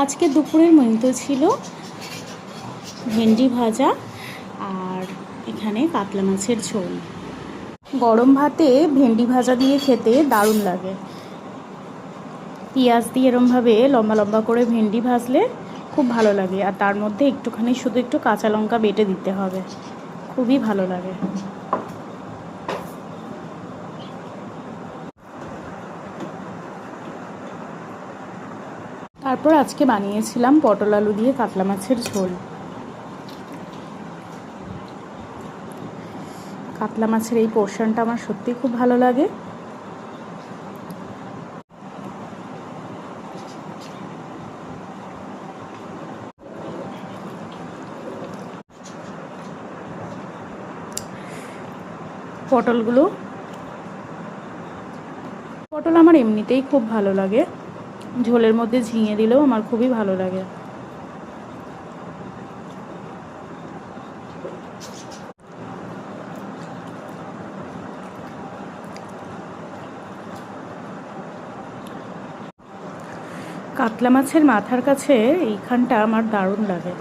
আজকে দুপুরের মেনুতে ছিল ভেন্ডি ভাজা আর এখানে কাতলা মাছের ঝোল। গরম ভাতে ভেন্ডি ভাজা দিয়ে খেতে দারুণ লাগে। পেঁয়াজ দিয়ে এরমভাবে লম্বা লম্বা করে ভেন্ডি ভাজলে খুব ভালো লাগে, আর তার মধ্যে শুধু একটু কাঁচা লঙ্কা বেটে দিতে হবে, খুবই ভালো লাগে। তারপর আজকে বানিয়েছিলাম পটল আলু দিয়ে কাতলা মাছের ঝোল। কাতলা মাছের এই পোর্শনটা আমার সত্যিই খুব ভালো লাগে। পটল আমার এমনিতেই খুব ভালো লাগে, ঝোলের মধ্যে ঝিঙে দিলেও আমার খুবই ভালো লাগে। কাতলা মাছের মাথার কাছে এইখানটা আমার দারুণ লাগে।